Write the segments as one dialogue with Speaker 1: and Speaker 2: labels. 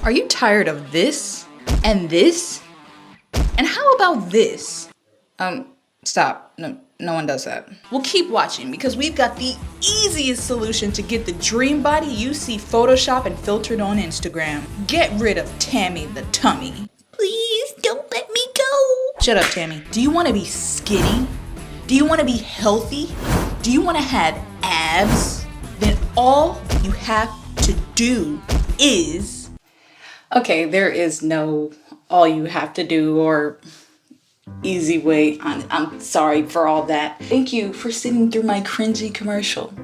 Speaker 1: Are you tired of this and this? And how about this? Stop. No one does that. We'll keep watching because we've got the easiest solution to get the dream body you see photoshopped and filtered on Instagram. Get rid of Tammy the tummy. Please don't let me go. Shut up, Tammy. Do you want to be skinny? Do you want to be healthy? Do you want to have abs? Then all you have to do is... Okay, there is no all you have to do or easy way. I'm sorry for all that. Thank you for sitting through my cringy commercial.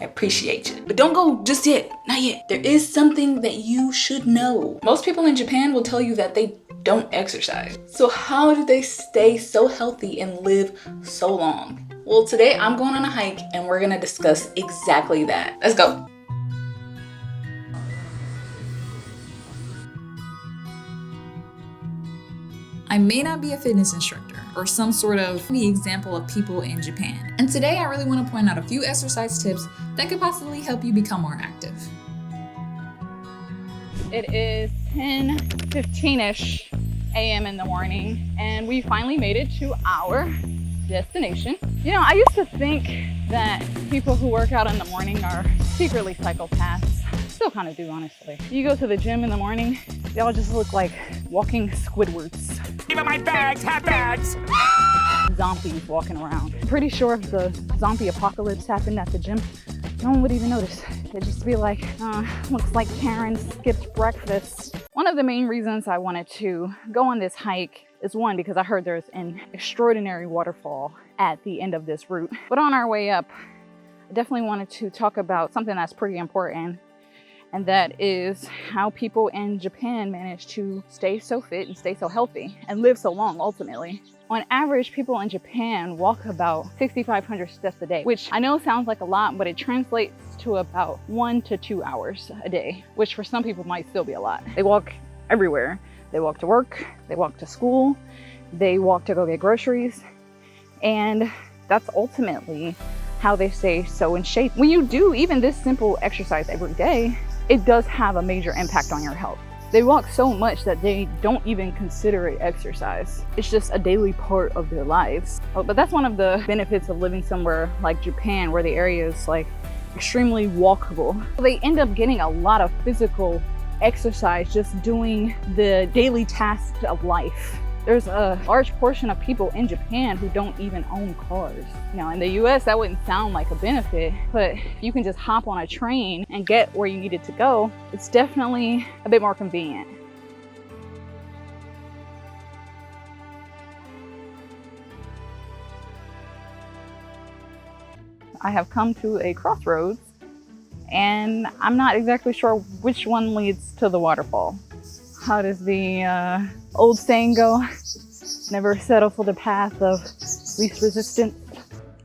Speaker 1: I appreciate you. But don't go just yet, not yet. There is something that you should know. Most people in Japan will tell you that they don't exercise. So how do they stay so healthy and live so long? Well, today I'm going on a hike and we're gonna discuss exactly that. Let's go. I may not be a fitness instructor or some sort of example of people in Japan. And today I really want to point out a few exercise tips that could possibly help you become more active.
Speaker 2: It is 10:15-ish a.m. in the morning and we finally made it to our destination. You know, I used to think that people who work out in the morning are secretly psychopaths. Still kind of do, honestly. You go to the gym in the morning, they all just look like walking Squidwards.
Speaker 3: Even my bags have bags!
Speaker 2: Zombies walking around. Pretty sure if the zombie apocalypse happened at the gym, no one would even notice. It'd just be like, looks like Karen skipped breakfast. One of the main reasons I wanted to go on this hike is one, because I heard there's an extraordinary waterfall at the end of this route. But on our way up, I definitely wanted to talk about something that's pretty important, and that is how people in Japan manage to stay so fit and stay so healthy and live so long ultimately. On average, people in Japan walk about 6,500 steps a day, which I know sounds like a lot, but it translates to about 1 to 2 hours a day, which for some people might still be a lot. They walk everywhere. They walk to work, they walk to school, they walk to go get groceries, and that's ultimately how they stay so in shape. When you do even this simple exercise every day, it does have a major impact on your health. They walk so much that they don't even consider it exercise. It's just a daily part of their lives. But that's one of the benefits of living somewhere like Japan, where the area is like extremely walkable. They end up getting a lot of physical exercise just doing the daily tasks of life. There's a large portion of people in Japan who don't even own cars. Now in the US, that wouldn't sound like a benefit, but you can just hop on a train and get where you needed to go. It's definitely a bit more convenient. I have come to a crossroads and I'm not exactly sure which one leads to the waterfall. How does the old saying go? Never settle for the path of least resistance.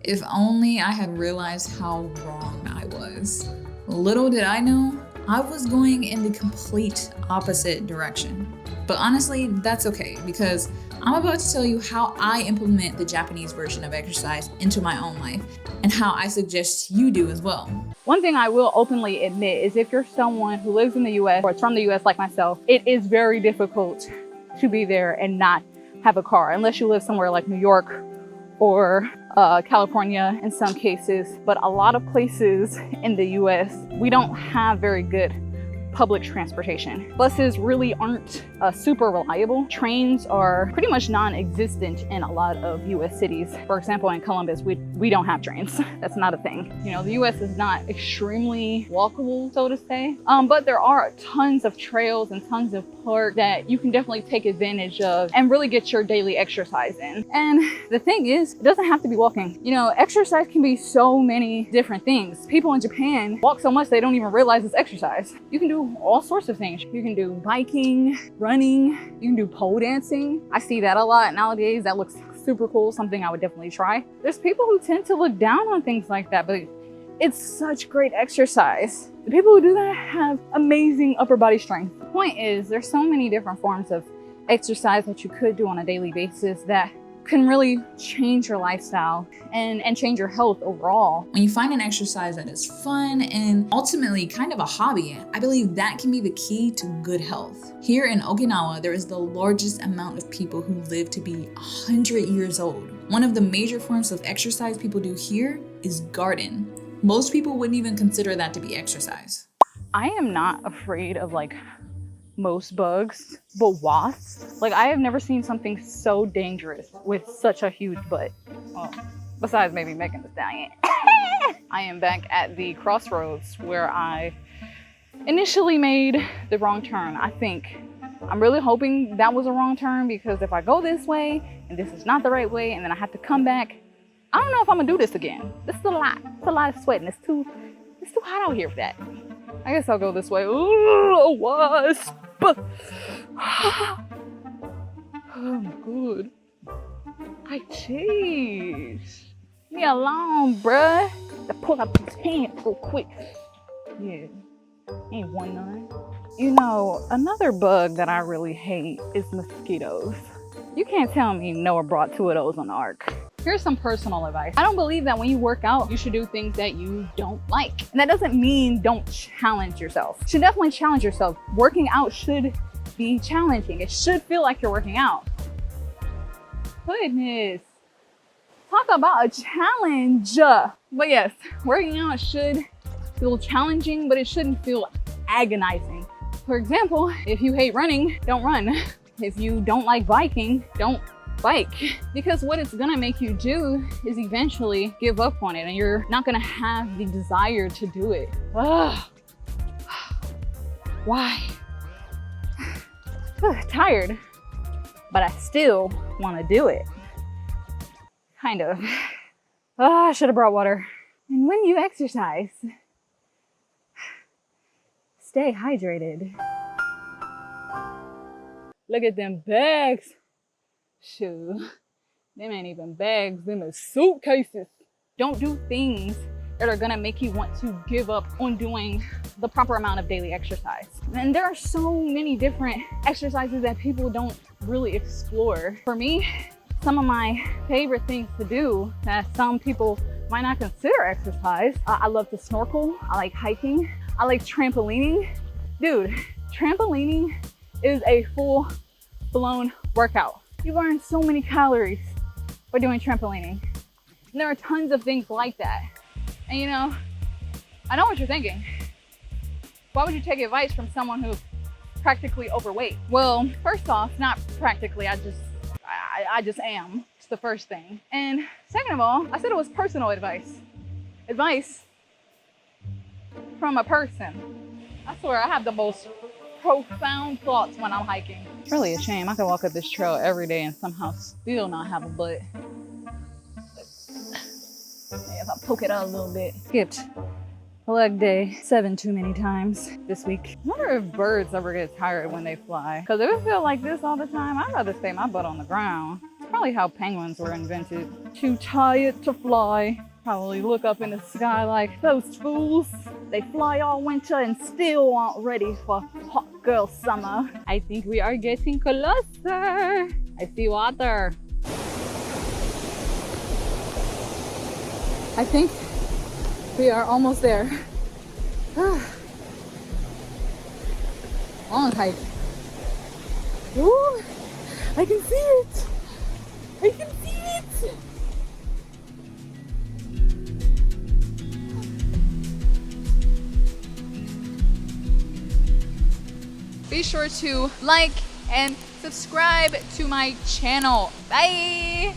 Speaker 1: If only I had realized how wrong I was. Little did I know, I was going in the complete opposite direction. But honestly, that's okay, because I'm about to tell you how I implement the Japanese version of exercise into my own life, and how I suggest you do as well.
Speaker 2: One thing I will openly admit is if you're someone who lives in the US or is from the US like myself, it is very difficult to be there and not have a car, unless you live somewhere like New York or California in some cases. But a lot of places in the US, we don't have very good public transportation. Buses really aren't super reliable. Trains are pretty much non-existent in a lot of US cities. For example, in Columbus, we don't have trains. That's not a thing. You know, the US is not extremely walkable, so to say, but there are tons of trails and tons of parks that you can definitely take advantage of and really get your daily exercise in. And the thing is, it doesn't have to be walking. You know, exercise can be so many different things. People in Japan walk so much they don't even realize it's exercise. You can do all sorts of things. You can do biking, running, you can do pole dancing. I see that a lot nowadays. That looks super cool, something I would definitely try. There's people who tend to look down on things like that, but it's such great exercise. The people who do that have amazing upper body strength. The point is, there's so many different forms of exercise that you could do on a daily basis that can really change your lifestyle and change your health overall.
Speaker 1: When you find an exercise that is fun and ultimately kind of a hobby, I believe that can be the key to good health. Here in Okinawa, there is the largest amount of people who live to be 100 years old. One of the major forms of exercise people do here is garden. Most people wouldn't even consider that to be exercise.
Speaker 2: I am not afraid of like most bugs, but wasps, like I have never seen something so dangerous with such a huge butt. Well, besides maybe Megan Thee Stallion. I am back at the crossroads where I initially made the wrong turn. I think I'm really hoping that was a wrong turn, because if I go this way and this is not the right way and then I have to come back, I don't know if I'm gonna do this again. This is a lot. It's a lot of sweating. It's too hot out here for that. I guess I'll go this way. Ooh, a wasp. Oh, good. I cheese. Me alone, bruh. To pull up these pants real quick. Yeah, ain't one none. You know, another bug that I really hate is mosquitoes. You can't tell me Noah brought 2 of those on the ark. Here's some personal advice. I don't believe that when you work out, you should do things that you don't like. And that doesn't mean don't challenge yourself. You should definitely challenge yourself. Working out should be challenging. It should feel like you're working out. Goodness. Talk about a challenge. But yes, working out should feel challenging, but it shouldn't feel agonizing. For example, if you hate running, don't run. If you don't like biking, don't bike, because what it's gonna make you do is eventually give up on it and you're not gonna have the desire to do it. Ugh. Why? Tired, but I still want to do it. Kind of. I should have brought water. And when you exercise, stay hydrated. Look at them bags. Shoot, them ain't even bags, them are suitcases. Don't do things that are gonna make you want to give up on doing the proper amount of daily exercise. And there are so many different exercises that people don't really explore. For me, some of my favorite things to do that some people might not consider exercise, I love to snorkel, I like hiking, I like trampolining. Dude, trampolining is a full-blown workout. You burn so many calories by doing trampolining. And there are tons of things like that. And you know, I know what you're thinking. Why would you take advice from someone who's practically overweight? Well, first off, not practically, I just am. It's the first thing. And second of all, I said it was personal advice. Advice from a person. I swear I have the most profound thoughts when I'm hiking. It's really a shame. I could walk up this trail every day and somehow still not have a butt. If I poke it out a little bit. Skipped leg day 7 too many times this week. I wonder if birds ever get tired when they fly. Because if it feels like this all the time, I'd rather stay my butt on the ground. It's probably how penguins were invented. Too tired to fly. Probably look up in the sky like, those fools. They fly all winter and still aren't ready for hot girl summer. I think we are getting closer. I see water. I think we are almost there. Long hike. Ooh, I can see it. I can see it. Be sure to like and subscribe to my channel. Bye.